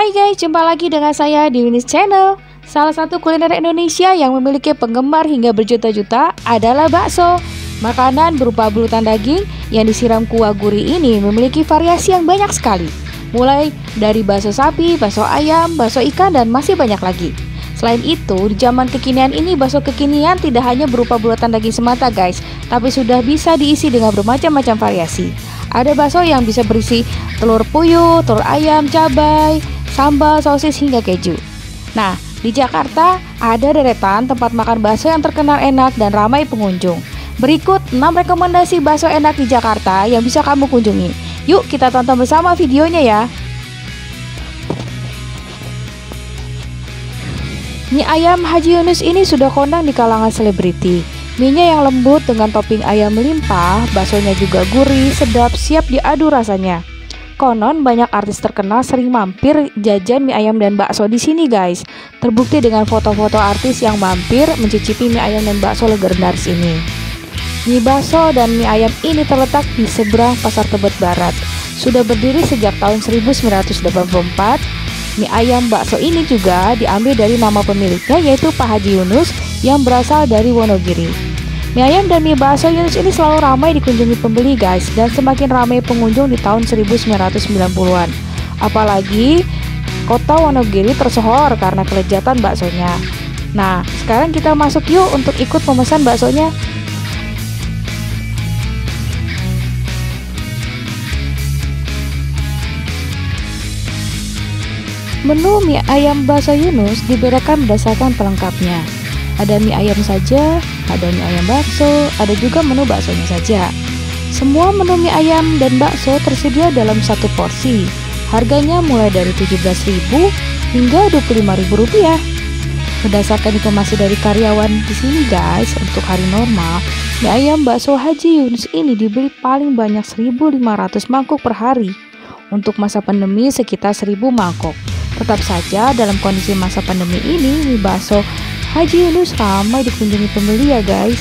Hai guys, jumpa lagi dengan saya di Winis Channel. Salah satu kuliner Indonesia yang memiliki penggemar hingga berjuta-juta adalah bakso. Makanan berupa bulutan daging yang disiram kuah gurih ini memiliki variasi yang banyak sekali. Mulai dari bakso sapi, bakso ayam, bakso ikan, dan masih banyak lagi. Selain itu, di zaman kekinian ini bakso kekinian tidak hanya berupa bulatan daging semata guys, tapi sudah bisa diisi dengan bermacam-macam variasi. Ada bakso yang bisa berisi telur puyuh, telur ayam, cabai, sambal, sosis, hingga keju. Nah, di Jakarta ada deretan tempat makan bakso yang terkenal enak dan ramai pengunjung. Berikut 6 rekomendasi bakso enak di Jakarta yang bisa kamu kunjungi. Yuk kita tonton bersama videonya ya. Mie ayam Haji Yunus ini sudah kondang di kalangan selebriti. Mie-nya yang lembut dengan topping ayam melimpah, baksonya juga gurih, sedap, siap diadu rasanya. Konon banyak artis terkenal sering mampir jajan mie ayam dan bakso di sini guys. Terbukti dengan foto-foto artis yang mampir mencicipi mie ayam dan bakso legendaris ini. Mie bakso dan mie ayam ini terletak di seberang Pasar Tebet Barat. Sudah berdiri sejak tahun 1984. Mie ayam bakso ini juga diambil dari nama pemiliknya yaitu Pak Haji Yunus yang berasal dari Wonogiri. Mie ayam dan mie bakso Yunus ini selalu ramai dikunjungi pembeli guys, dan semakin ramai pengunjung di tahun 1990-an. Apalagi kota Wonogiri tersohor karena kelezatan baksonya. Nah, sekarang kita masuk yuk untuk ikut memesan baksonya. Menu mie ayam bakso Yunus dibedakan berdasarkan pelengkapnya. Ada mie ayam saja, ada mie ayam bakso, ada juga menu baksonya saja. Semua menu mie ayam dan bakso tersedia dalam satu porsi. Harganya mulai dari Rp17.000 hingga Rp25.000. Berdasarkan informasi dari karyawan di sini guys, untuk hari normal, mie ayam bakso Haji Yunus ini dibeli paling banyak 1.500 mangkok per hari. Untuk masa pandemi sekitar 1.000 mangkok. Tetap saja dalam kondisi masa pandemi ini, mie bakso Haji Yunus ramai dikunjungi pembeli ya guys.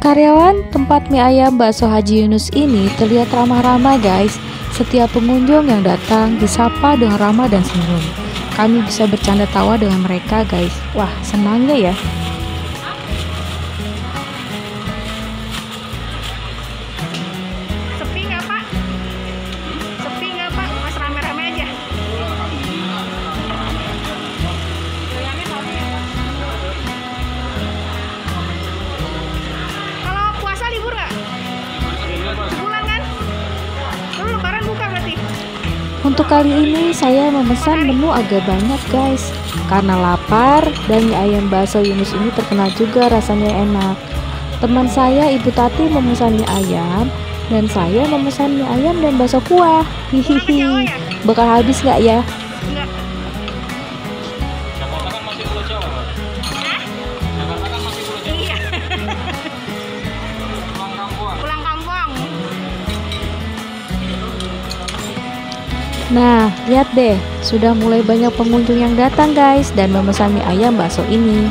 Karyawan tempat mie ayam bakso Haji Yunus ini terlihat ramah-ramah guys. Setiap pengunjung yang datang disapa dengan ramah dan senyum. Kami bisa bercanda tawa dengan mereka guys. Wah, senangnya ya. Sepi nggak Pak? Sepi nggak Pak? Mas rame-rame aja. Kalau puasa libur nggak? Sebulan kan? Lalu lebaran buka berarti? Untuk kali ini saya memesan menu agak banyak guys, karena lapar dan mie ayam bakso Yunus ini terkenal juga rasanya enak. Teman saya Ibu Tati memesan mie ayam dan saya memesan mie ayam dan bakso kuah. Hihihi. Bakal habis nggak ya? Enggak. Jakarta kan masih Pulau Jawa, Pak. Jakarta kan masih Pulau Jawa. Iya. Pulang kampung. Pulang kampung. Nah, lihat deh, sudah mulai banyak pengunjung yang datang guys dan memesan mie ayam bakso ini.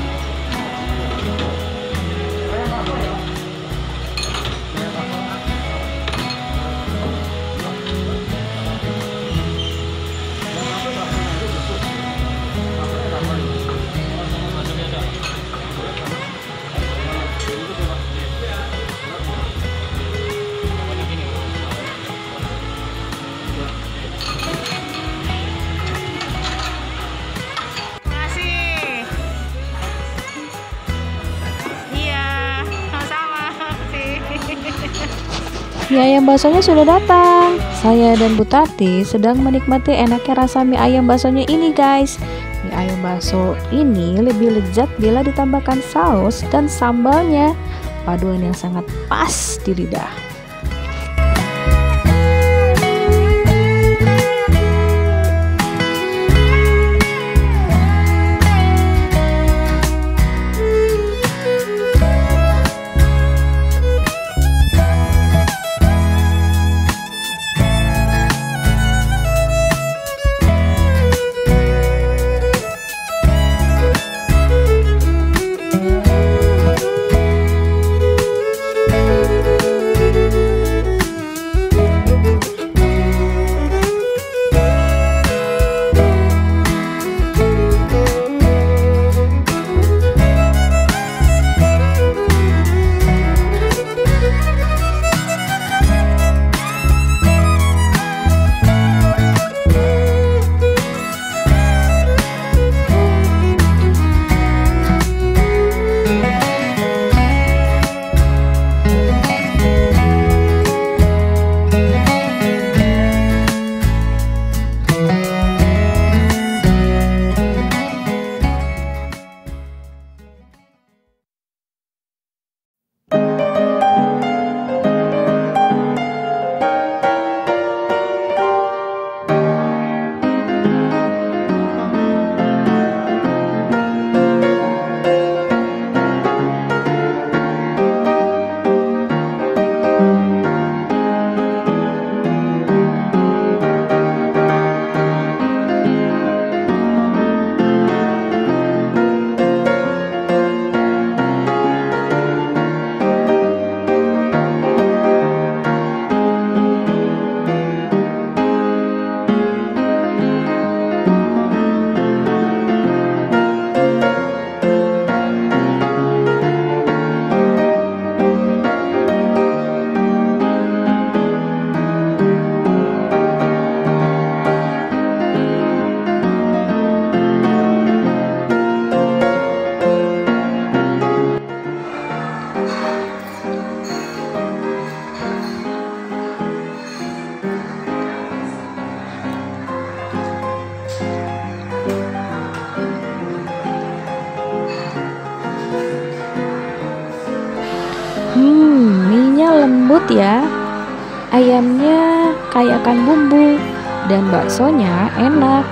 Makasih. Iya, sama-sama. Mie ayam baksonya sudah datang. Saya dan Bu Tati sedang menikmati enaknya rasa mie ayam baksonya ini guys. Mie ayam bakso ini lebih lezat bila ditambahkan saus dan sambalnya. Paduan yang sangat pas di lidah. lembut ya. Ayamnya kayakan bumbu dan baksonya enak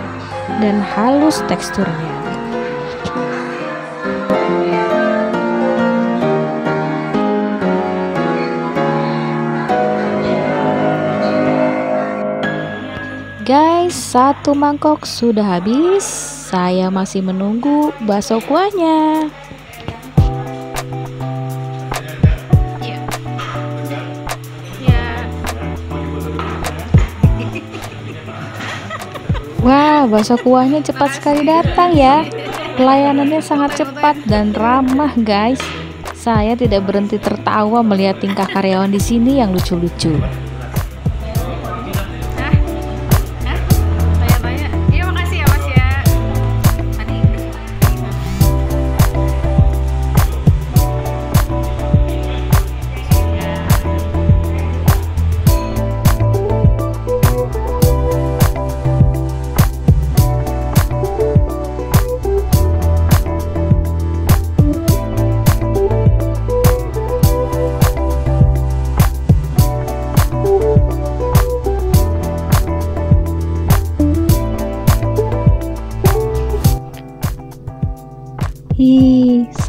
dan halus teksturnya. Guys, satu mangkok sudah habis. Saya masih menunggu bakso kuahnya. Wah, bakso kuahnya cepat sekali datang ya. Pelayanannya sangat cepat dan ramah, guys. Saya tidak berhenti tertawa melihat tingkah karyawan di sini yang lucu-lucu.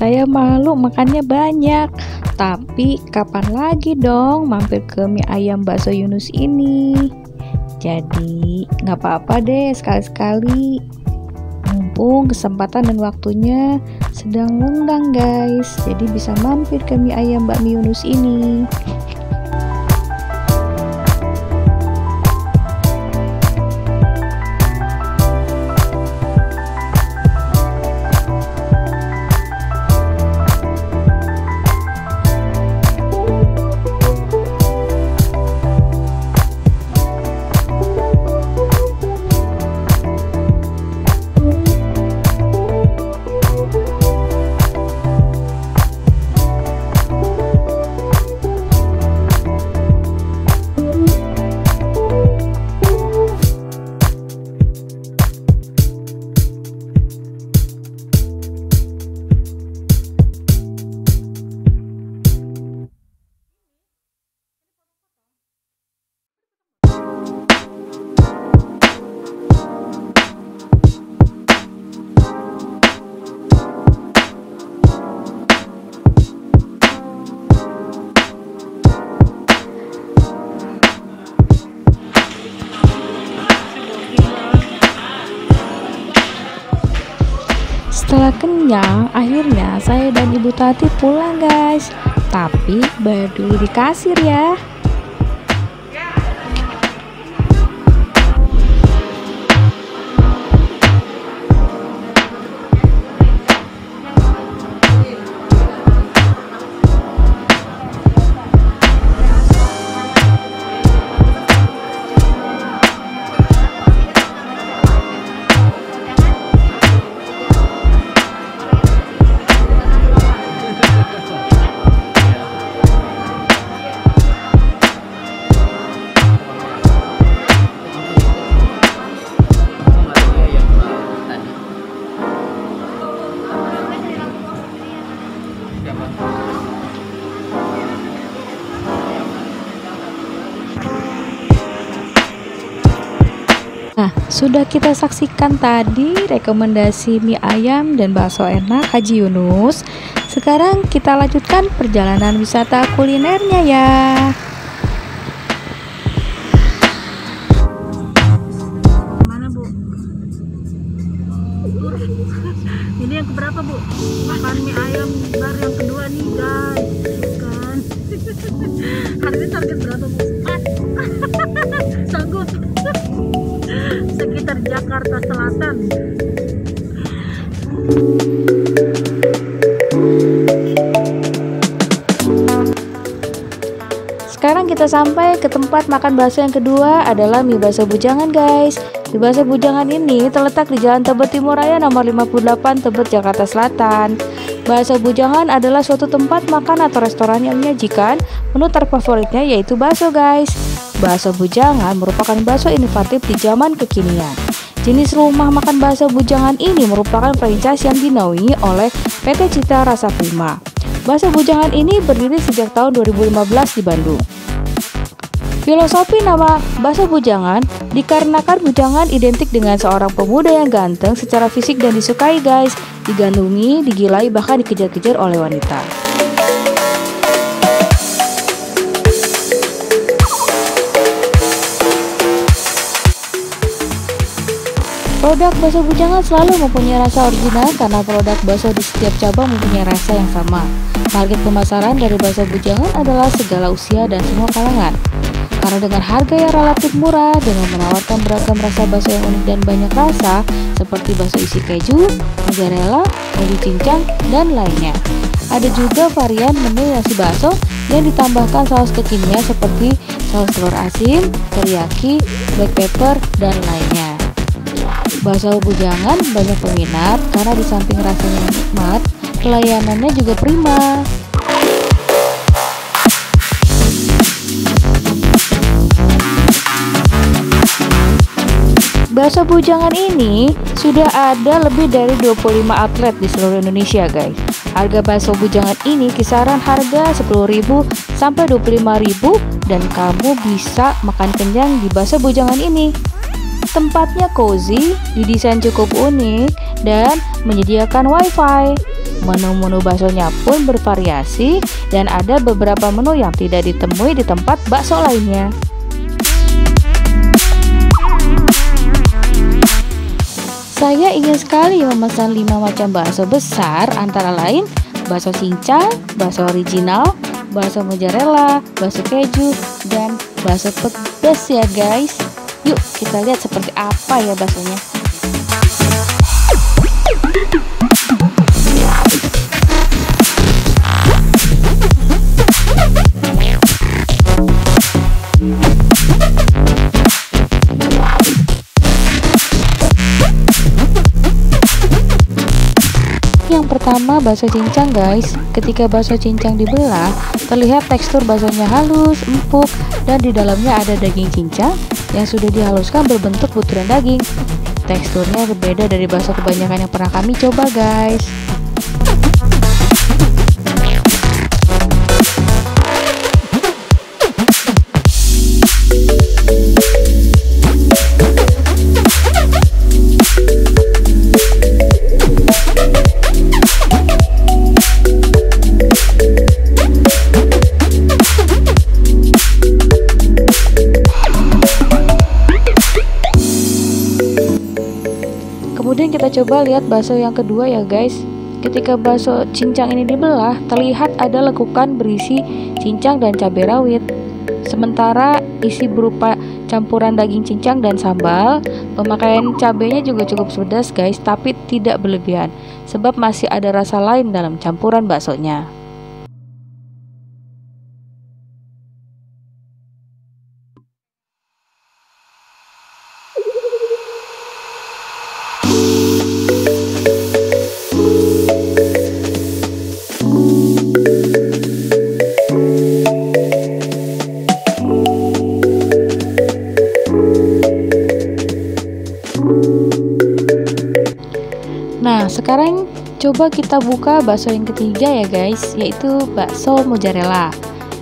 Saya malu makannya banyak. Tapi kapan lagi dong mampir ke mie ayam bakso Yunus ini? Jadi nggak apa-apa deh sekali-sekali. Mumpung kesempatan dan waktunya sedang lenggang guys. Jadi bisa mampir ke mie ayam bakmi Yunus ini. Setelah kenyang, akhirnya saya dan Ibu Tati pulang guys. Tapi bayar dulu di kasir ya. Nah, sudah kita saksikan tadi rekomendasi mie ayam dan bakso enak Haji Yunus. Sekarang kita lanjutkan perjalanan wisata kulinernya ya. Mana Bu? Ini yang keberapa Bu? Makan mie ayam bar yang kedua nih guys. Kan? Harganya target berapa Bu? Sanggup. Sekitar Jakarta Selatan. Sekarang kita sampai ke tempat makan bakso yang kedua adalah mie bakso Bujangan guys. Mie bakso Bujangan ini terletak di Jalan Tebet Timur Raya nomor 58 Tebet, Jakarta Selatan. Bakso Bujangan adalah suatu tempat makan atau restoran yang menyajikan menu terfavoritnya yaitu bakso guys. Bakso Bujangan merupakan bakso inovatif di zaman kekinian. Jenis rumah makan bakso Bujangan ini merupakan franchise yang dinaungi oleh PT Citra Rasa Prima. Bakso Bujangan ini berdiri sejak tahun 2015 di Bandung. Filosofi nama bakso bujangan dikarenakan bujangan identik dengan seorang pemuda yang ganteng secara fisik dan disukai guys, digandrungi, digilai, bahkan dikejar-kejar oleh wanita. Produk bakso bujangan selalu mempunyai rasa original karena produk bakso di setiap cabang mempunyai rasa yang sama. Target pemasaran dari bakso bujangan adalah segala usia dan semua kalangan. Karena dengan harga yang relatif murah, dengan menawarkan beragam rasa bakso yang unik dan banyak rasa, seperti bakso isi keju, mozzarella, keju cincang, dan lainnya. Ada juga varian menu nasi bakso yang ditambahkan saus kekinian seperti saus telur asin, teriyaki, black pepper, dan lainnya. Bakso bujangan banyak peminat karena di samping rasanya nikmat, pelayanannya juga prima. Bakso bujangan ini sudah ada lebih dari 25 outlet di seluruh Indonesia guys. Harga bakso bujangan ini kisaran harga 10.000 sampai 25.000 dan kamu bisa makan kenyang di bakso bujangan ini. Tempatnya cozy, didesain cukup unik dan menyediakan wifi. Menu-menu baksonya pun bervariasi dan ada beberapa menu yang tidak ditemui di tempat bakso lainnya. Saya ingin sekali memesan 5 macam bakso besar, antara lain bakso cincang, bakso original, bakso mozzarella, bakso keju, dan bakso pedas ya guys. Yuk kita lihat seperti apa ya baksonya. Yang pertama bakso cincang guys. Ketika bakso cincang dibelah, terlihat tekstur baksonya halus, empuk, dan di dalamnya ada daging cincang yang sudah dihaluskan berbentuk butiran daging. Teksturnya berbeda dari bakso kebanyakan yang pernah kami coba guys. Kemudian kita coba lihat bakso yang kedua ya guys. Ketika bakso cincang ini dibelah, terlihat ada lekukan berisi cincang dan cabai rawit. Sementara isi berupa campuran daging cincang dan sambal. Pemakaian cabainya juga cukup pedas guys, tapi tidak berlebihan, sebab masih ada rasa lain dalam campuran baksonya. Nah, sekarang coba kita buka bakso yang ketiga ya guys, yaitu bakso mozzarella.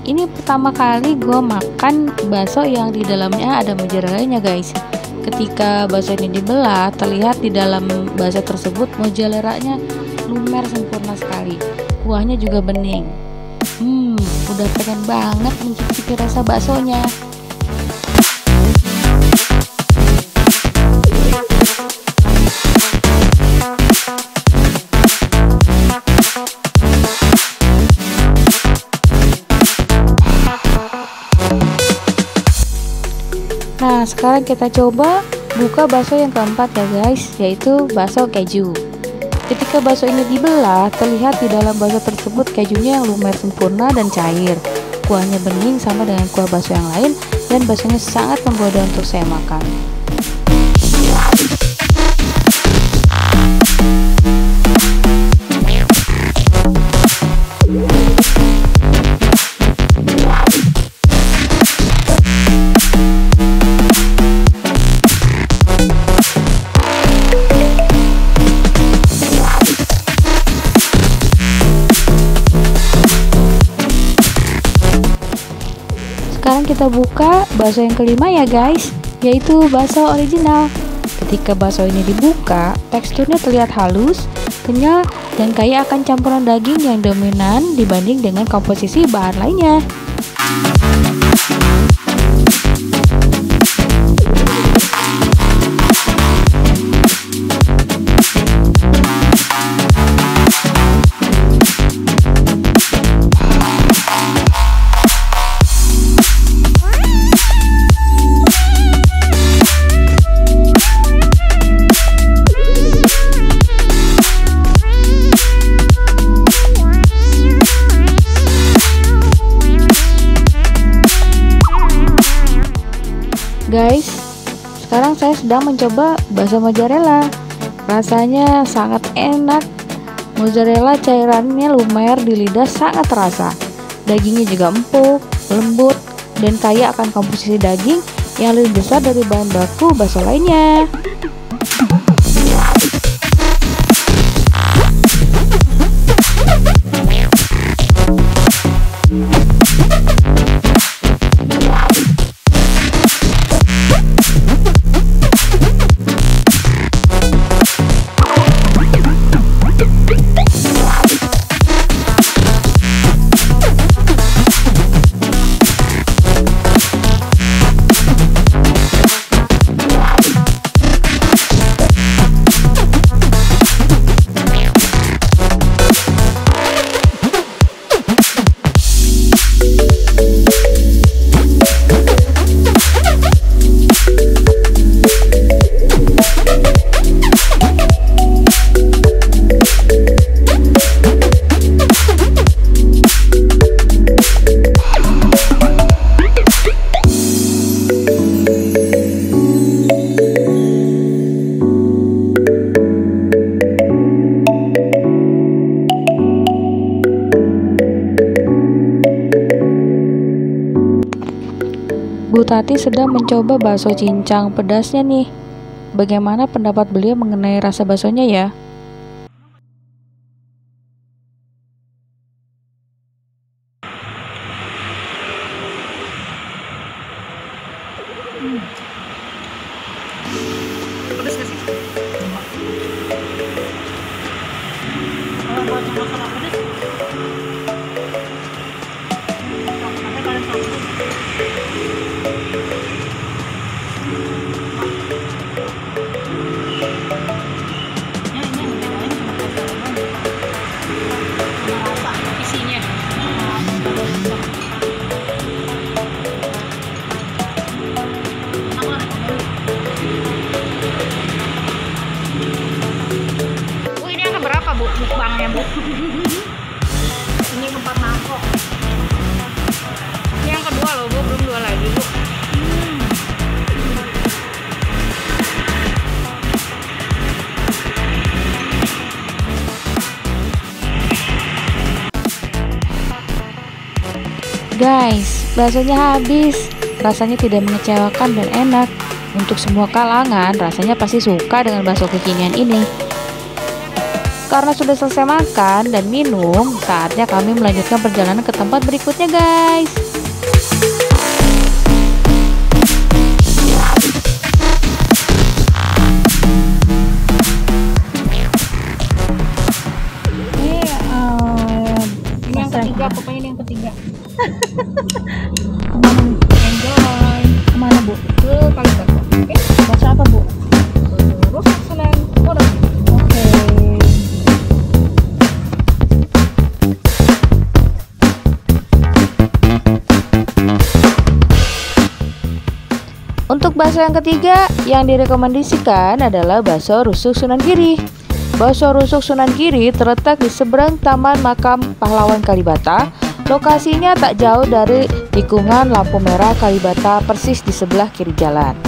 Ini pertama kali gue makan bakso yang di dalamnya ada mozzarellanya guys. Ketika bakso ini dibelah, terlihat di dalam bakso tersebut mozzarellanya lumer sempurna sekali. Kuahnya juga bening. Udah pengen banget mencicipi rasa baksonya. Nah, sekarang kita coba buka bakso yang keempat ya guys, yaitu bakso keju. Ketika bakso ini dibelah, terlihat di dalam bakso tersebut kejunya yang lumer sempurna dan cair. Kuahnya bening sama dengan kuah bakso yang lain, dan baksonya sangat menggoda untuk saya makan. kita buka bakso yang kelima ya guys, yaitu bakso original. Ketika bakso ini dibuka, teksturnya terlihat halus, kenyal, dan kaya akan campuran daging yang dominan dibanding dengan komposisi bahan lainnya. Guys, sekarang saya sedang mencoba bakso mozzarella. Rasanya sangat enak. Mozzarella cairannya lumer di lidah, sangat terasa. Dagingnya juga empuk, lembut, dan kaya akan komposisi daging yang lebih besar dari bahan baku bakso lainnya. Bu Tati sedang mencoba bakso cincang pedasnya nih. Bagaimana pendapat beliau mengenai rasa baksonya ya? Pedes gak sih? Kalau buat masalah pedes, nanti kalian tahu. Isinya ini yang keberapa Bu? Mukbangnya Bu? Ini keempat mangkok. Ini yang kedua loh Bu, belum dua lagi Bu. Guys, baksonya habis. Rasanya tidak mengecewakan dan enak. Untuk semua kalangan, rasanya pasti suka dengan bakso kekinian ini. Karena sudah selesai makan dan minum, saatnya kami melanjutkan perjalanan ke tempat berikutnya guys. Ini yang ketiga, pokoknya ini yang ketiga. Enjoy. Kemana Bu? Ke Kalibata. Oke. Bakso apa Bu? Rusuk Senen. Oke. Untuk bakso yang ketiga yang direkomendasikan adalah bakso rusuk Sunan Giri. Bakso rusuk Sunan Giri terletak di seberang Taman Makam Pahlawan Kalibata. Lokasinya tak jauh dari tikungan lampu merah Kalibata, persis di sebelah kiri jalan.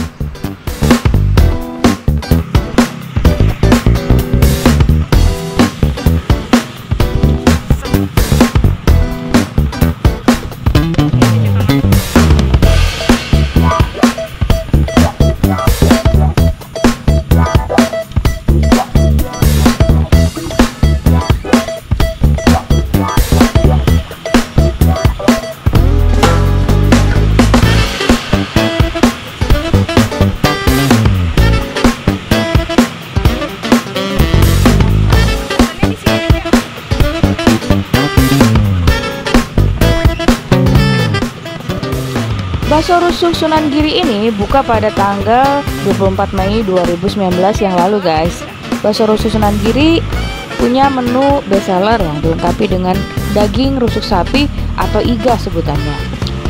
Bakso rusuk Sunan Giri ini buka pada tanggal 24 Mei 2019 yang lalu guys. Bakso rusuk Sunan Giri punya menu bestseller yang dilengkapi dengan daging rusuk sapi atau iga sebutannya.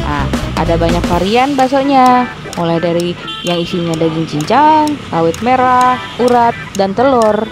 Nah, ada banyak varian baksonya, mulai dari yang isinya daging cincang, rawit merah, urat, dan telur.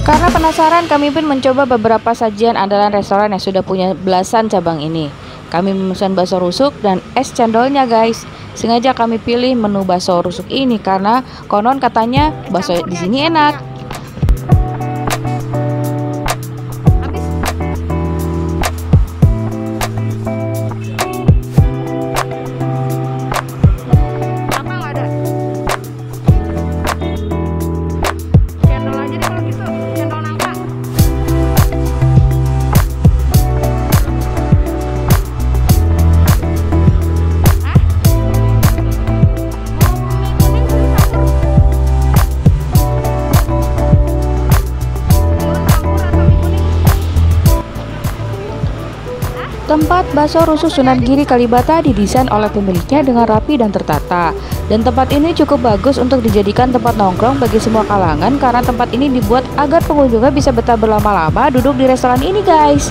Karena penasaran, kami pun mencoba beberapa sajian andalan restoran yang sudah punya belasan cabang ini. Kami memesan bakso rusuk dan es cendolnya guys. Sengaja kami pilih menu bakso rusuk ini karena konon katanya bakso di sini enak. Tempat bakso rusuk Sunan Giri Kalibata didesain oleh pemiliknya dengan rapi dan tertata. Dan tempat ini cukup bagus untuk dijadikan tempat nongkrong bagi semua kalangan karena tempat ini dibuat agar pengunjungnya bisa betah berlama-lama duduk di restoran ini guys.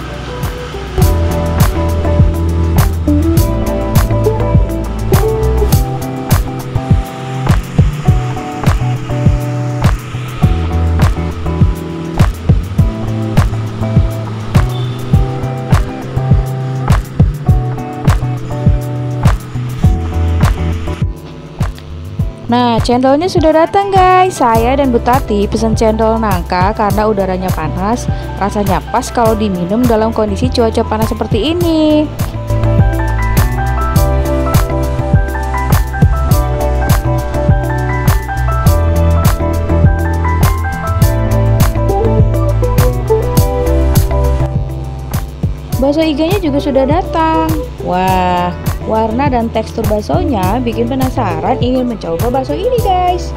Nah, cendolnya sudah datang guys. Saya dan Bu Tati pesan cendol nangka karena udaranya panas. Rasanya pas kalau diminum dalam kondisi cuaca panas seperti ini. Bakso iganya juga sudah datang. Wah, warna dan tekstur baksonya bikin penasaran ingin mencoba bakso ini guys.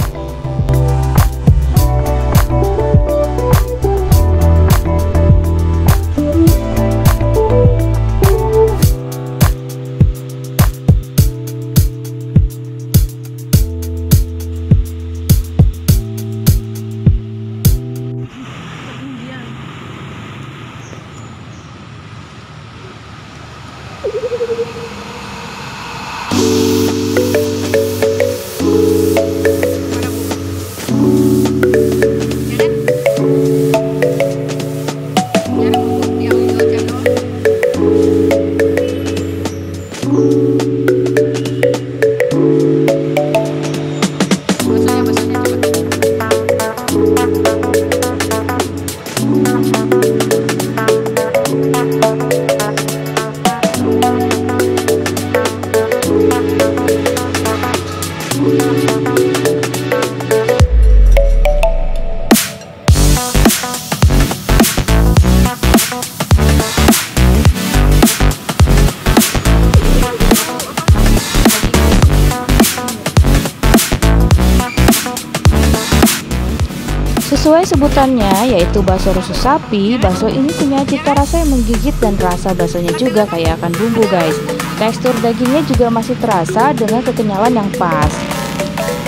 Sesuai sebutannya yaitu bakso rusuk sapi, bakso ini punya cita rasa yang menggigit dan rasa baksonya juga kayak akan bumbu guys. Tekstur dagingnya juga masih terasa dengan kekenyalan yang pas.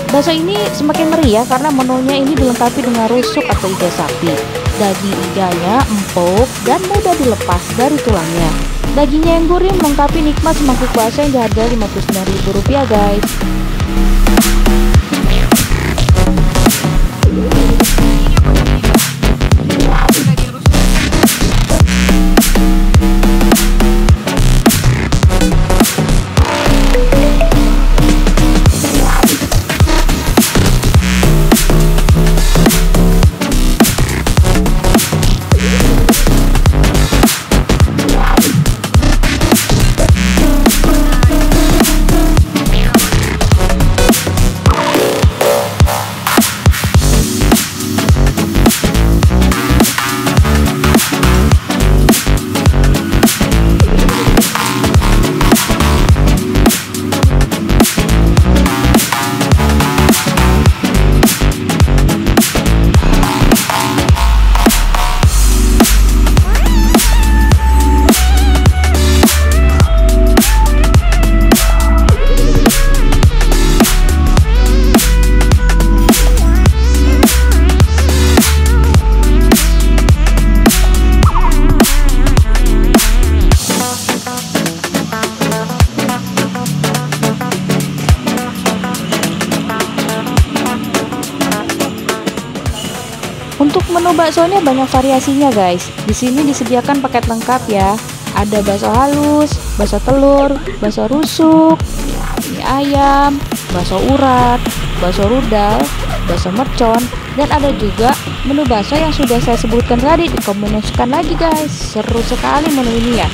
Bakso ini semakin meriah karena menunya ini dilengkapi dengan rusuk atau iga sapi. Daging iganya empuk dan mudah dilepas dari tulangnya. Dagingnya yang gurih melengkapi nikmat semangkuk bakso yang dihargai Rp59.000 guys. Untuk menu baksonya banyak variasinya guys. Di sini disediakan paket lengkap ya. Ada bakso halus, bakso telur, bakso rusuk, mie ayam, bakso urat, bakso rudal, bakso mercon, dan ada juga menu bakso yang sudah saya sebutkan tadi dikombinasikan lagi guys. Seru sekali menu ini ya.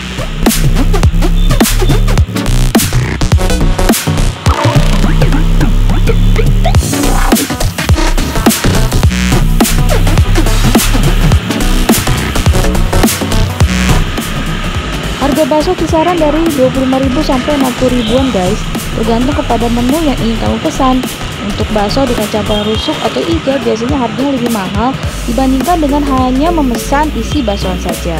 Harga bakso kisaran dari 25.000 sampai 60.000-an guys, tergantung kepada menu yang ingin kamu pesan. Untuk bakso dengan campuran rusuk atau iga biasanya harganya lebih mahal dibandingkan dengan hanya memesan isi baksoan saja.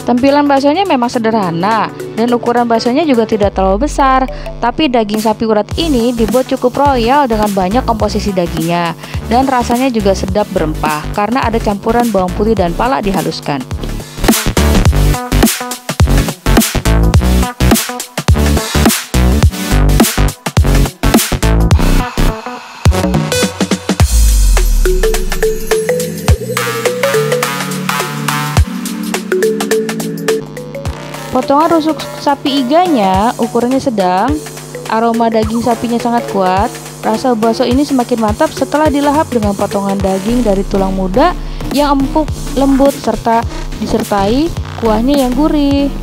Tampilan baksonya memang sederhana dan ukuran baksonya juga tidak terlalu besar, tapi daging sapi urat ini dibuat cukup royal dengan banyak komposisi dagingnya dan rasanya juga sedap berempah karena ada campuran bawang putih dan pala dihaluskan. Potongan rusuk sapi iganya ukurannya sedang, aroma daging sapinya sangat kuat. Rasa bakso ini semakin mantap setelah dilahap dengan potongan daging dari tulang muda yang empuk, lembut, serta disertai kuahnya yang gurih.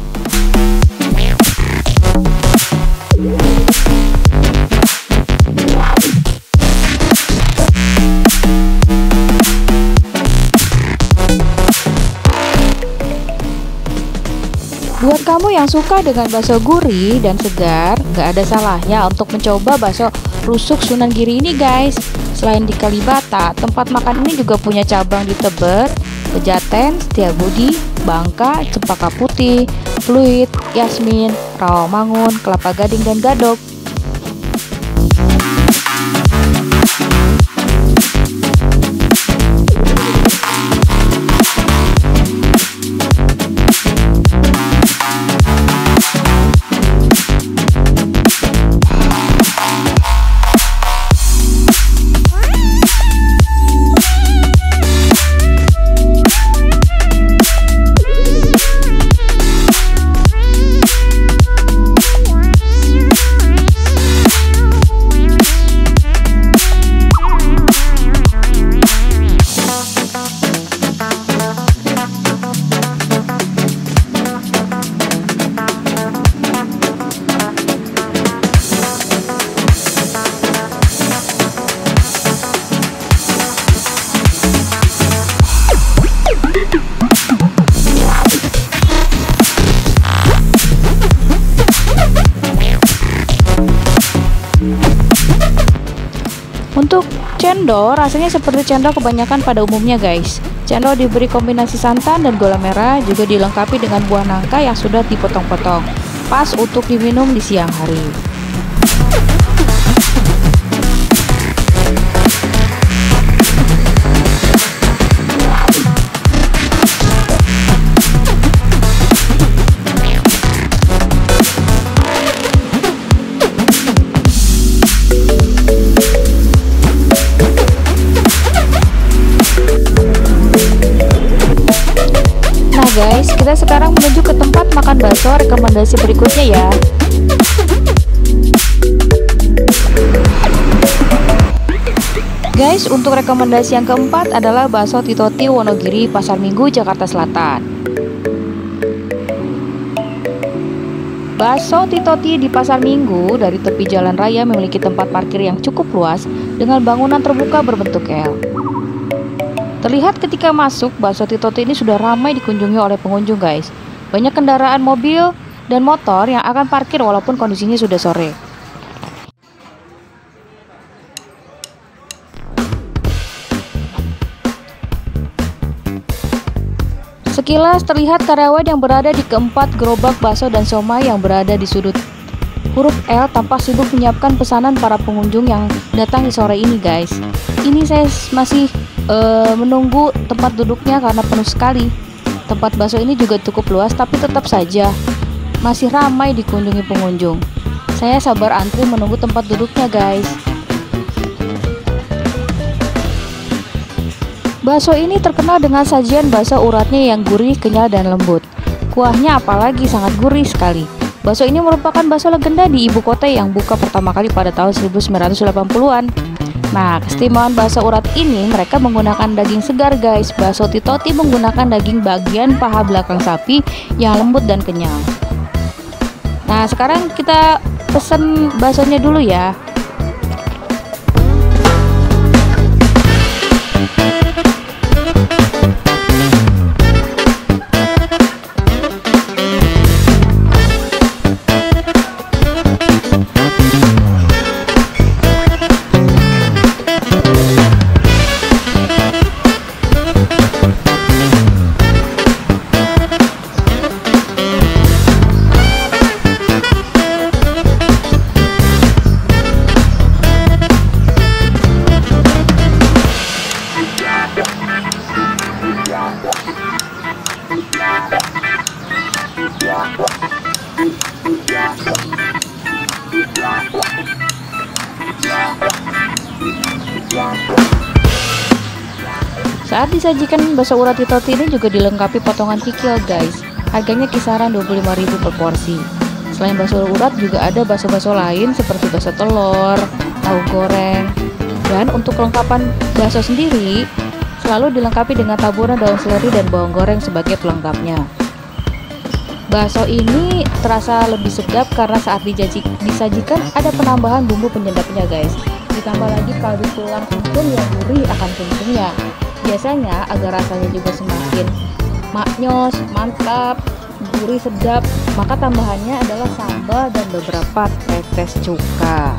Buat kamu yang suka dengan bakso gurih dan segar, gak ada salahnya untuk mencoba bakso rusuk Sunan Giri ini guys. Selain di Kalibata, tempat makan ini juga punya cabang di Tebet, Pejaten, Setiabudi, Bangka, Cempaka Putih, Pluit, Yasmin, Rawamangun, Kelapa Gading, dan Gadok. Untuk cendol, rasanya seperti cendol kebanyakan pada umumnya guys. Cendol diberi kombinasi santan dan gula merah, juga dilengkapi dengan buah nangka yang sudah dipotong-potong. Pas untuk diminum di siang hari. guys, kita sekarang menuju ke tempat makan bakso rekomendasi berikutnya ya. Guys, untuk rekomendasi yang keempat adalah bakso Titoti Wonogiri, Pasar Minggu, Jakarta Selatan. Bakso Titoti di Pasar Minggu dari tepi jalan raya memiliki tempat parkir yang cukup luas dengan bangunan terbuka berbentuk L. Terlihat ketika masuk, bakso Titoti ini sudah ramai dikunjungi oleh pengunjung guys. Banyak kendaraan mobil dan motor yang akan parkir walaupun kondisinya sudah sore. Sekilas terlihat karyawan yang berada di keempat gerobak bakso dan somai yang berada di sudut huruf L tampak sibuk menyiapkan pesanan para pengunjung yang datang di sore ini guys. Ini saya masih menunggu tempat duduknya karena penuh sekali. Tempat bakso ini juga cukup luas tapi tetap saja masih ramai dikunjungi pengunjung. Saya sabar antri menunggu tempat duduknya guys. Bakso ini terkenal dengan sajian bakso uratnya yang gurih, kenyal, dan lembut. Kuahnya apalagi sangat gurih sekali. Bakso ini merupakan bakso legenda di ibu kota yang buka pertama kali pada tahun 1980-an. Nah, keistimewaan bakso urat ini mereka menggunakan daging segar guys. Bakso Titoti menggunakan daging bagian paha belakang sapi yang lembut dan kenyal. Nah, sekarang kita pesen baksonya dulu ya. Saat disajikan bakso urat Titoti ini juga dilengkapi potongan kikil guys. Harganya kisaran 25.000 per porsi. Selain bakso urat juga ada bakso-bakso lain seperti bakso telur, tahu goreng. Dan untuk kelengkapan bakso sendiri selalu dilengkapi dengan taburan daun seledri dan bawang goreng sebagai pelengkapnya. Bakso ini terasa lebih sedap karena saat disajikan ada penambahan bumbu penyedapnya guys. Ditambah lagi kaldu tulang sum yang gurih akan sumsumnya. Biasanya agar rasanya juga semakin maknyos, mantap, gurih, sedap, maka tambahannya adalah sambal dan beberapa tetes cuka.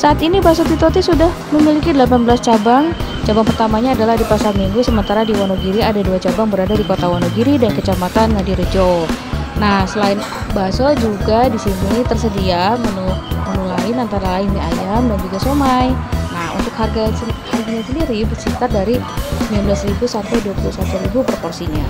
Saat ini bakso Titoti sudah memiliki 18 cabang. Cabang pertamanya adalah di Pasar Minggu, sementara di Wonogiri ada 2 cabang berada di Kota Wonogiri dan Kecamatan Ngadirejo. Nah, selain bakso juga di sini tersedia menu lain antara lain mie ayam dan juga somai. Nah, untuk harganya sendiri berkisar dari 19.000 sampai 21.000 per porsinya.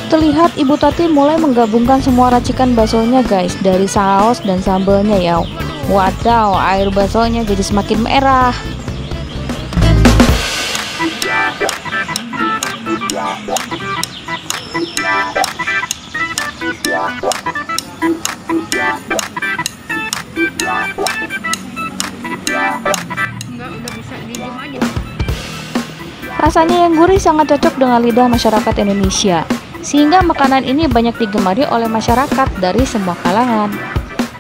Terlihat Ibu Tati mulai menggabungkan semua racikan baksonya guys, dari saus dan sambalnya ya. Wadaw, air baksonya jadi semakin merah. Rasanya yang gurih sangat cocok dengan lidah masyarakat Indonesia, sehingga makanan ini banyak digemari oleh masyarakat dari semua kalangan.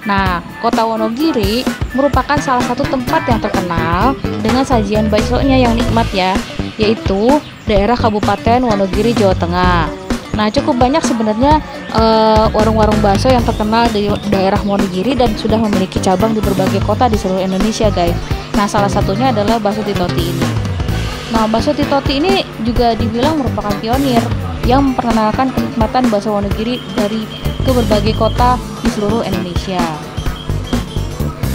Nah, kota Wonogiri merupakan salah satu tempat yang terkenal dengan sajian baksonya yang nikmat ya, yaitu daerah Kabupaten Wonogiri, Jawa Tengah. Nah, cukup banyak sebenarnya warung-warung bakso yang terkenal di daerah Wonogiri dan sudah memiliki cabang di berbagai kota di seluruh Indonesia, guys. Nah, salah satunya adalah bakso Titoti ini. Nah, bakso Titoti ini juga dibilang merupakan pionir yang memperkenalkan kenikmatan bakso Wonogiri ke berbagai kota di seluruh Indonesia.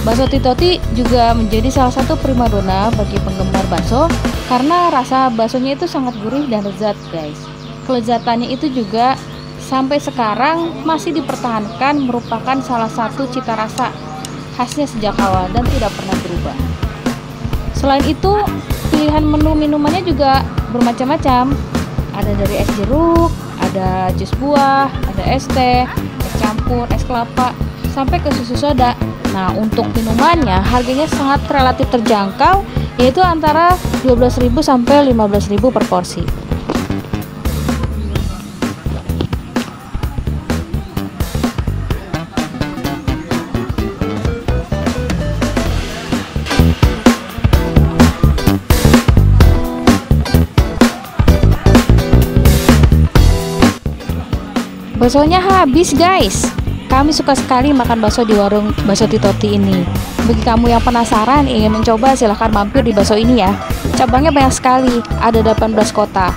Bakso Titoti juga menjadi salah satu primadona bagi penggemar bakso karena rasa baksonya itu sangat gurih dan lezat, guys. Kelezatannya itu juga sampai sekarang masih dipertahankan, merupakan salah satu cita rasa khasnya sejak awal dan tidak pernah berubah. Selain itu, pilihan menu minumannya juga bermacam-macam. Ada dari es jeruk, ada jus buah, ada es teh, es campur, es kelapa, sampai ke susu soda. Nah, untuk minumannya harganya sangat relatif terjangkau, yaitu antara 12.000 sampai 15.000 per porsi. Baksonya habis, guys. Kami suka sekali makan bakso di warung bakso Titoti ini. Bagi kamu yang penasaran ingin mencoba, silahkan mampir di bakso ini ya. Cabangnya banyak sekali, ada 18 kota.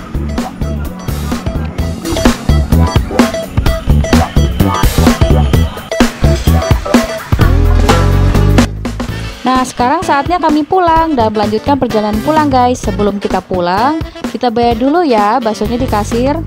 Nah, sekarang saatnya kami pulang dan melanjutkan perjalanan pulang, guys. Sebelum kita pulang, kita bayar dulu ya baksonya di kasir.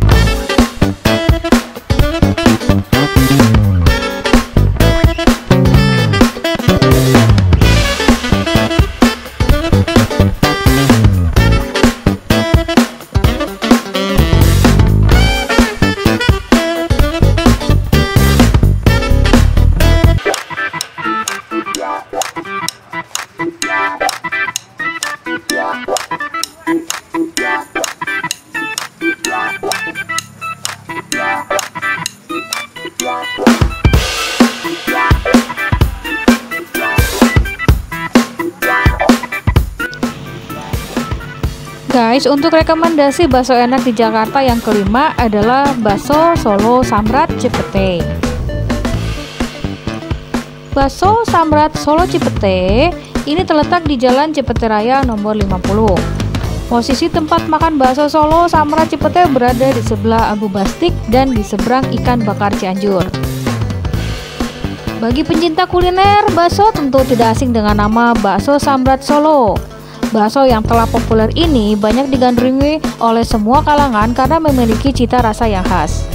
Guys, untuk rekomendasi bakso enak di Jakarta yang kelima adalah bakso Solo Samrat Cipete. Bakso Samrat Solo Cipete ini terletak di Jalan Cipete Raya nomor 50. Posisi tempat makan bakso Solo Samrat Cipete berada di sebelah Abu Bastik dan di seberang Ikan Bakar Cianjur. Bagi pencinta kuliner, bakso tentu tidak asing dengan nama bakso Samrat Solo. Bakso yang telah populer ini banyak digandrungi oleh semua kalangan karena memiliki cita rasa yang khas.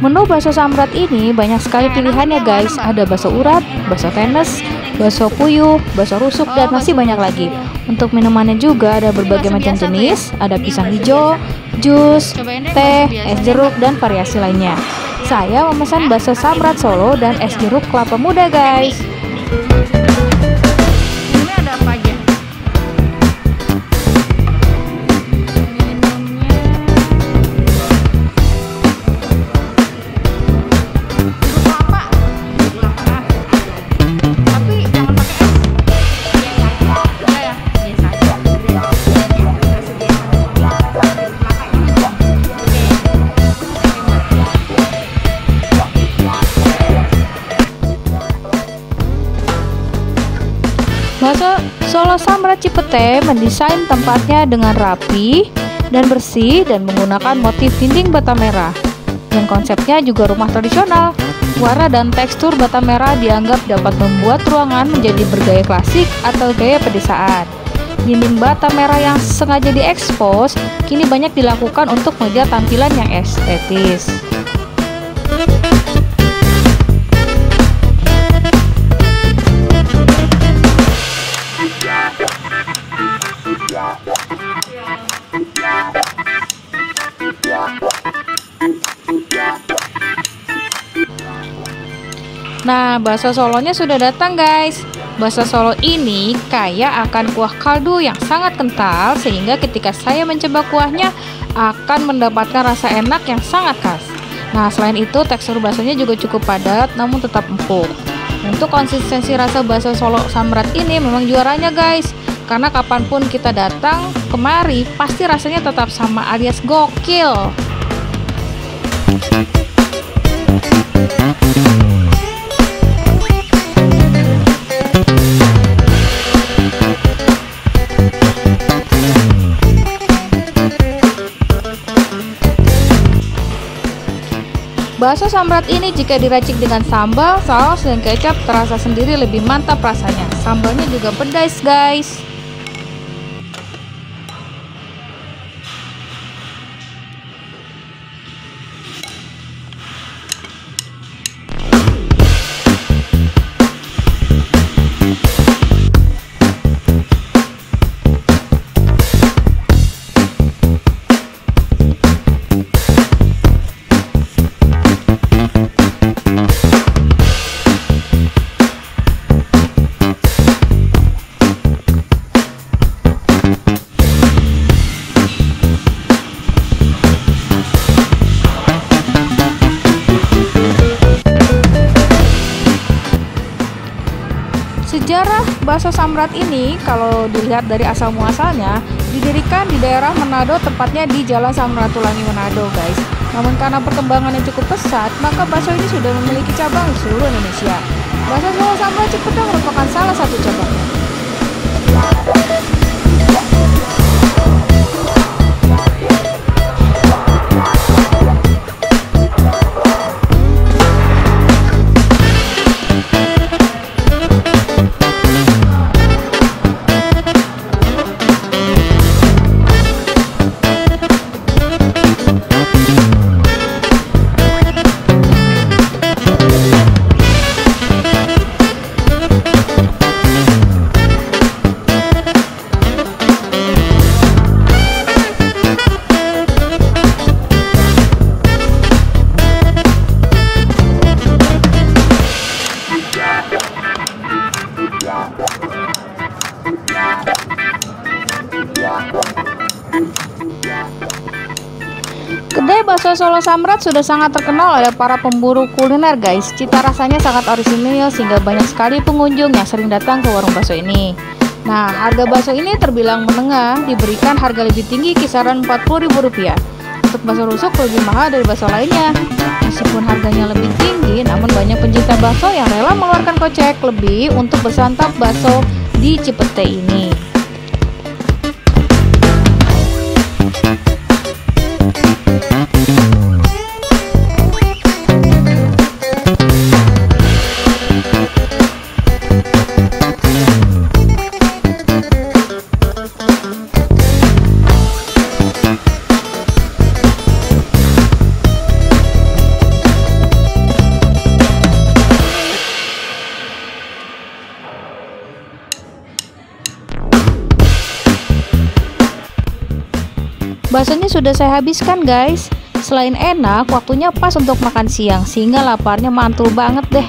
Menu bakso Samrat ini banyak sekali pilihannya, guys. Ada bakso urat, bakso tenes, bakso puyuh, bakso rusuk, dan masih banyak lagi. Untuk minumannya juga ada berbagai macam jenis, ada pisang hijau, jus, teh, es jeruk, dan variasi lainnya. Saya memesan bakso Samrat Solo dan es jeruk kelapa muda, guys. Ini ada apa aja? Bakso Solo Samrat Cipete mendesain tempatnya dengan rapi dan bersih dan menggunakan motif dinding bata merah. Dan konsepnya juga rumah tradisional. Warna dan tekstur bata merah dianggap dapat membuat ruangan menjadi bergaya klasik atau gaya pedesaan. Dinding bata merah yang sengaja diekspos kini banyak dilakukan untuk melihat tampilan yang estetis. Nah, bakso Solonya sudah datang guys. Bakso Solo ini kaya akan kuah kaldu yang sangat kental, sehingga ketika saya mencoba kuahnya akan mendapatkan rasa enak yang sangat khas. Nah, selain itu tekstur baksonya juga cukup padat namun tetap empuk. Untuk konsistensi rasa bakso Solo Samrat ini memang juaranya guys, karena kapanpun kita datang kemari pasti rasanya tetap sama alias gokil. Bakso Samrat ini jika diracik dengan sambal, saus, dan kecap terasa sendiri lebih mantap rasanya. Sambalnya juga pedas guys. Sejarah bakso Samrat ini kalau dilihat dari asal muasalnya didirikan di daerah Manado, tepatnya di Jalan Samratulangi Manado guys. Namun karena perkembangannya cukup pesat, maka bakso ini sudah memiliki cabang di seluruh Indonesia. Bakso Solo Samrat Cipedang merupakan salah satu cabangnya. Kedai bakso Solo Samrat sudah sangat terkenal oleh para pemburu kuliner guys. Cita rasanya sangat orisinil sehingga banyak sekali pengunjung yang sering datang ke warung bakso ini. Nah, harga bakso ini terbilang menengah, diberikan harga lebih tinggi kisaran Rp40.000. Untuk bakso rusuk lebih mahal dari bakso lainnya. Meskipun harganya lebih tinggi, namun banyak pencinta bakso yang rela mengeluarkan kocek lebih untuk bersantap bakso di Cipete ini. Baksonya sudah saya habiskan guys. Selain enak, waktunya pas untuk makan siang, sehingga laparnya mantul banget deh.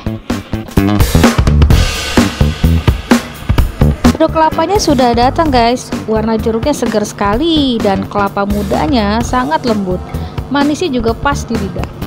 Jeruk kelapanya sudah datang guys. Warna jeruknya segar sekali dan kelapa mudanya sangat lembut. Manisnya juga pas di lidah.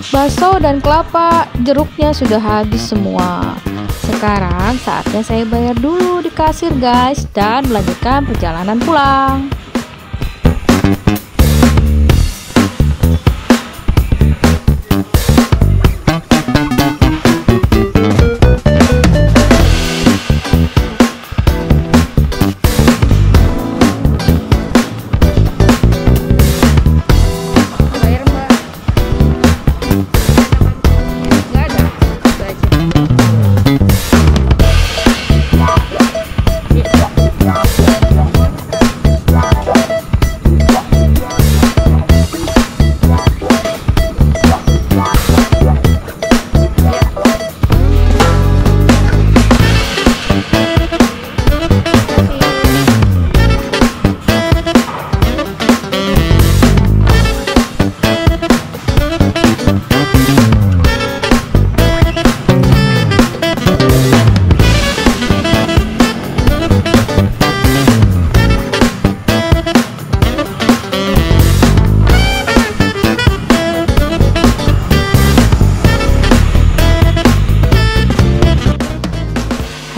Bakso dan kelapa jeruknya sudah habis semua. Sekarang saatnya saya bayar dulu di kasir guys, dan melanjutkan perjalanan pulang.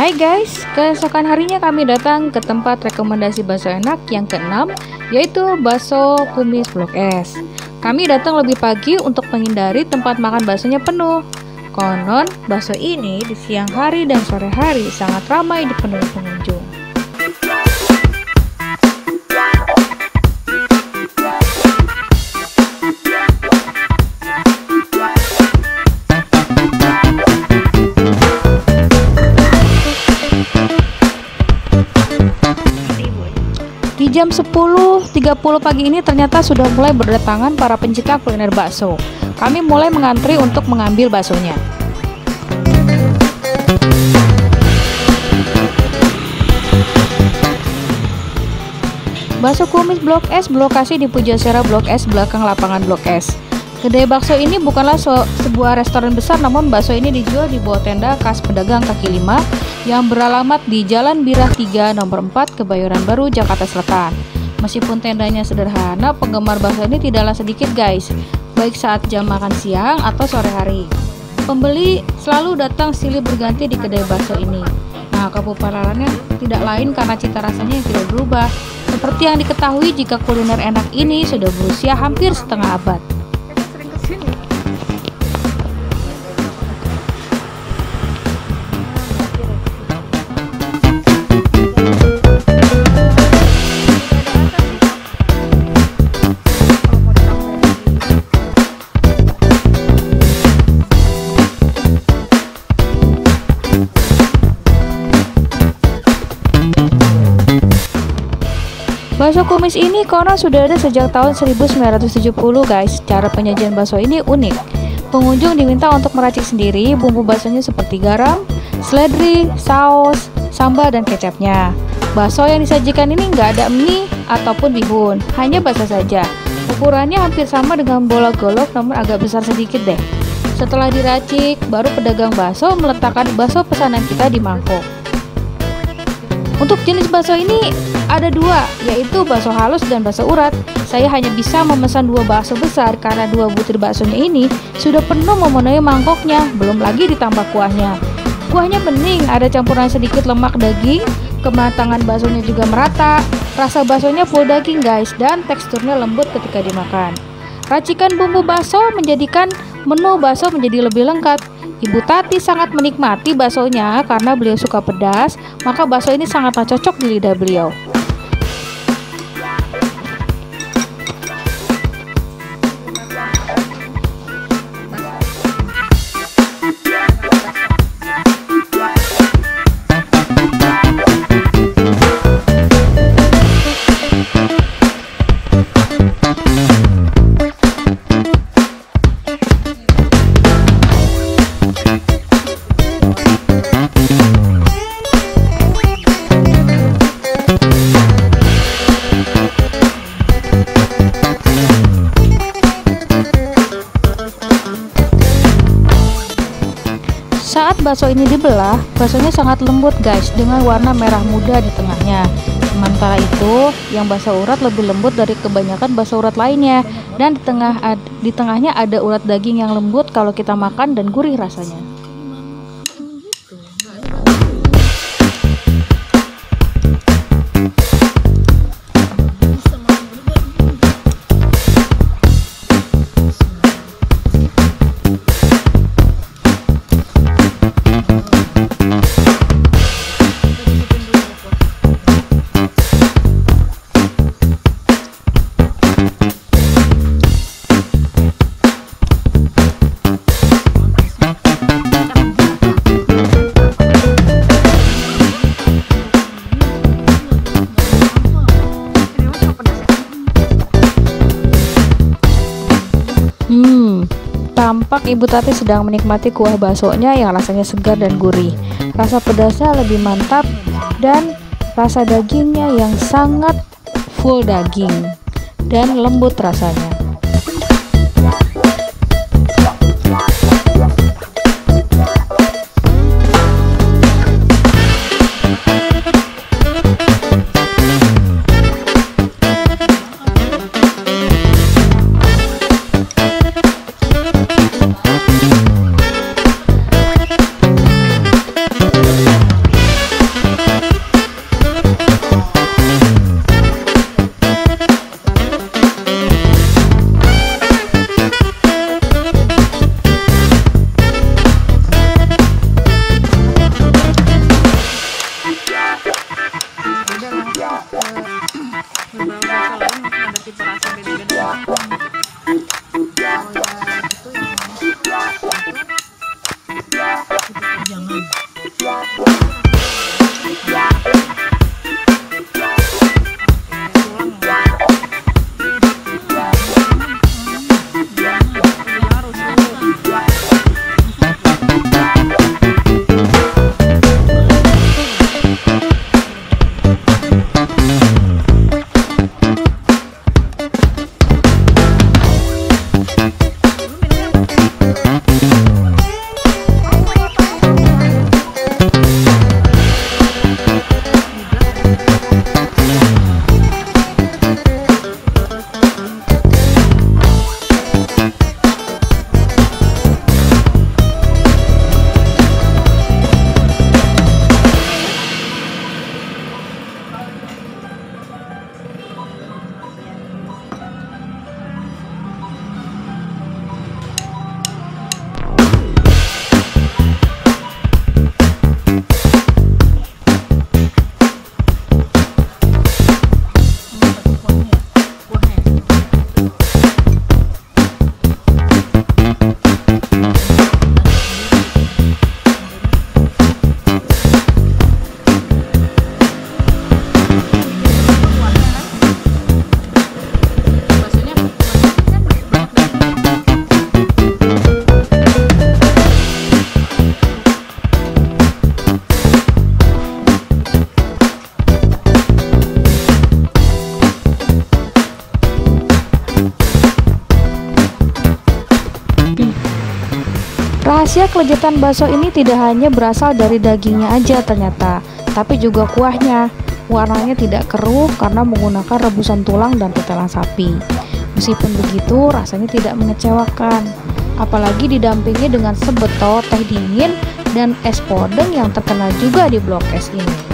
Hai guys, keesokan harinya kami datang ke tempat rekomendasi bakso enak yang keenam, yaitu bakso kumis Blok S. Kami datang lebih pagi untuk menghindari tempat makan baksonya penuh. Konon, bakso ini di siang hari dan sore hari sangat ramai dipenuhi pengunjung. Di jam 10.30 pagi ini ternyata sudah mulai berdatangan para pencinta kuliner bakso. Kami mulai mengantri untuk mengambil baksonya. Bakso kumis Blok S berlokasi di Pujasera Blok S belakang lapangan Blok S. Kedai bakso ini bukanlah sebuah restoran besar, namun bakso ini dijual di bawah tenda khas pedagang kaki lima yang beralamat di Jalan Birah 3 nomor 4 Kebayoran Baru, Jakarta Selatan. Meskipun tendanya sederhana, penggemar bakso ini tidaklah sedikit guys, baik saat jam makan siang atau sore hari. Pembeli selalu datang silih berganti di kedai bakso ini. Nah, kepopulerannya tidak lain karena cita rasanya yang tidak berubah. Seperti yang diketahui jika kuliner enak ini sudah berusia hampir setengah abad. Bakso kumis ini konon sudah ada sejak tahun 1970 guys. Cara penyajian bakso ini unik. Pengunjung diminta untuk meracik sendiri bumbu baksonya seperti garam, seledri, saus, sambal, dan kecapnya. Bakso yang disajikan ini nggak ada mie ataupun bihun, hanya bakso saja. Ukurannya hampir sama dengan bola golf, namun agak besar sedikit deh. Setelah diracik, baru pedagang bakso meletakkan bakso pesanan kita di mangkok. Untuk jenis bakso ini ada dua, yaitu bakso halus dan bakso urat. Saya hanya bisa memesan 2 bakso besar karena 2 butir baksonya ini sudah penuh memenuhi mangkoknya, belum lagi ditambah kuahnya. Kuahnya bening, ada campuran sedikit lemak daging, Kematangan baksonya juga merata. Rasa baksonya full daging guys, dan teksturnya lembut ketika dimakan. Racikan bumbu bakso menjadikan menu bakso menjadi lebih lengkap. Ibu Tati sangat menikmati baksonya karena beliau suka pedas, maka bakso ini sangatlah cocok di lidah beliau. Saat bakso ini dibelah, baksonya sangat lembut guys, dengan warna merah muda di tengahnya. Sementara itu, yang bakso urat lebih lembut dari kebanyakan bakso urat lainnya, dan di tengahnya ada urat daging yang lembut kalau kita makan dan gurih rasanya. Tampak Ibu Tati sedang menikmati kuah baksonya yang rasanya segar dan gurih. Rasa pedasnya lebih mantap dan rasa dagingnya yang sangat full daging dan lembut rasanya. Rahasia kelezetan bakso ini tidak hanya berasal dari dagingnya aja ternyata, tapi juga kuahnya. Warnanya tidak keruh karena menggunakan rebusan tulang dan tetelan sapi. Meskipun begitu, rasanya tidak mengecewakan. Apalagi didampingi dengan sebeto teh dingin dan es podeng yang terkenal juga di Blok S ini.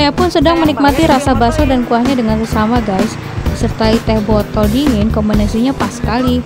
Saya pun sedang menikmati rasa bakso dan kuahnya dengan sesama guys. Sertai teh botol dingin, kombinasinya pas sekali.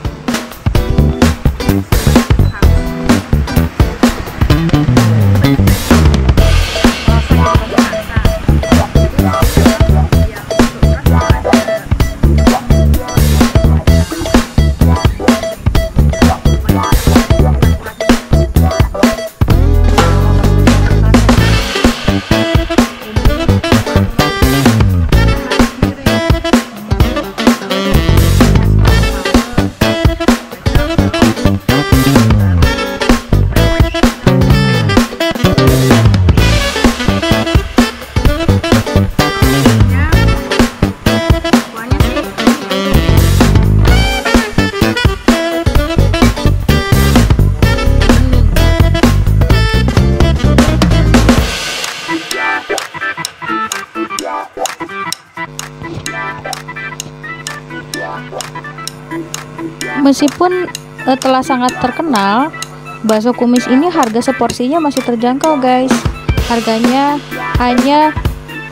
Meskipun telah sangat terkenal, bakso kumis ini harga seporsinya masih terjangkau guys. Harganya hanya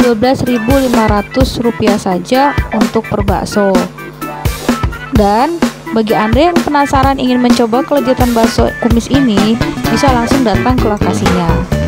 Rp12.500 saja untuk per bakso. Dan bagi Anda yang penasaran ingin mencoba kelezatan bakso kumis ini, bisa langsung datang ke lokasinya.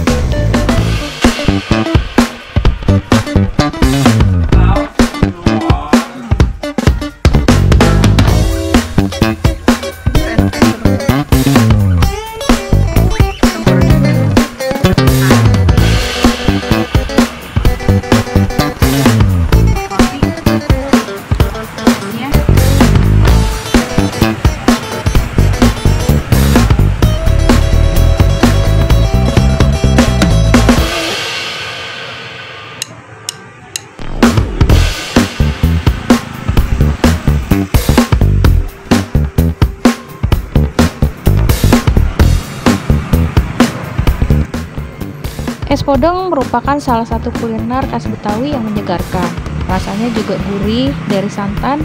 Es podong merupakan salah satu kuliner khas Betawi yang menyegarkan. Rasanya juga gurih dari santan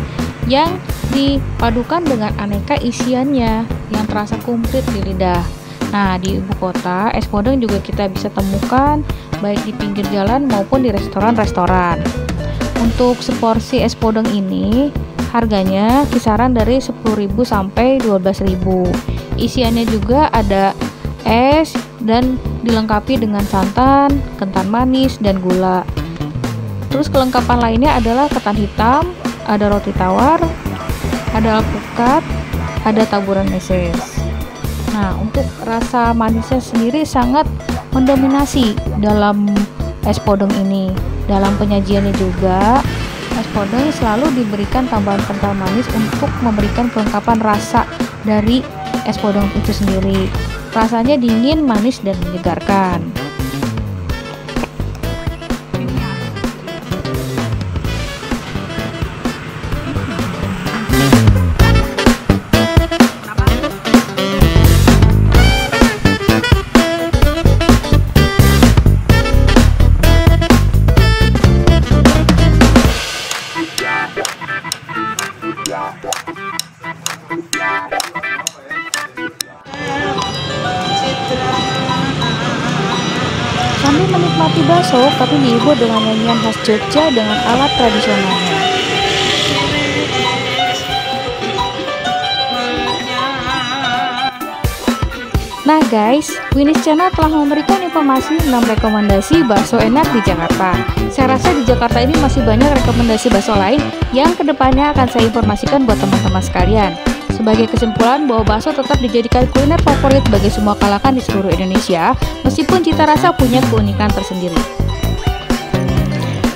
yang dipadukan dengan aneka isiannya yang terasa komplit di lidah. Nah, di ibu kota, es podong juga kita bisa temukan baik di pinggir jalan maupun di restoran-restoran. Untuk seporsi es podong ini harganya kisaran dari 10.000 sampai 12.000. Isiannya juga ada es dan dilengkapi dengan santan, ketan manis, dan gula. Terus kelengkapan lainnya adalah ketan hitam, ada roti tawar, ada alpukat, ada taburan meses. Nah, untuk rasa manisnya sendiri sangat mendominasi dalam es podong ini. Dalam penyajiannya juga, es podong selalu diberikan tambahan kental manis untuk memberikan kelengkapan rasa dari es podong itu sendiri. Rasanya dingin, manis, dan menyegarkan. Sambil menikmati bakso, kami dihibur dengan nyanyian khas Jogja dengan alat tradisionalnya. Nah guys, Winis Channel telah memberikan informasi 6 rekomendasi bakso enak di Jakarta. Saya rasa di Jakarta ini masih banyak rekomendasi bakso lain yang kedepannya akan saya informasikan buat teman-teman sekalian. Sebagai kesimpulan bahwa bakso tetap dijadikan kuliner favorit bagi semua kalangan di seluruh Indonesia, meskipun cita rasa punya keunikan tersendiri.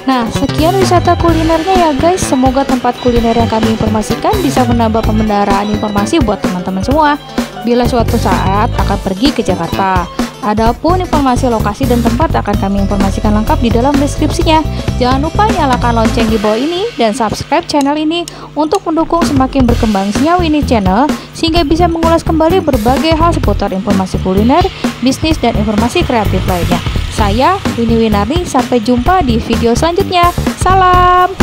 Nah, sekian wisata kulinernya ya guys. Semoga tempat kuliner yang kami informasikan bisa menambah pembendaharaan informasi buat teman-teman semua bila suatu saat akan pergi ke Jakarta. Adapun informasi lokasi dan tempat akan kami informasikan lengkap di dalam deskripsinya. Jangan lupa nyalakan lonceng di bawah ini dan subscribe channel ini untuk mendukung semakin berkembangnya Winis Channel sehingga bisa mengulas kembali berbagai hal seputar informasi kuliner, bisnis, dan informasi kreatif lainnya. Saya Winnie Winarni, sampai jumpa di video selanjutnya. Salam.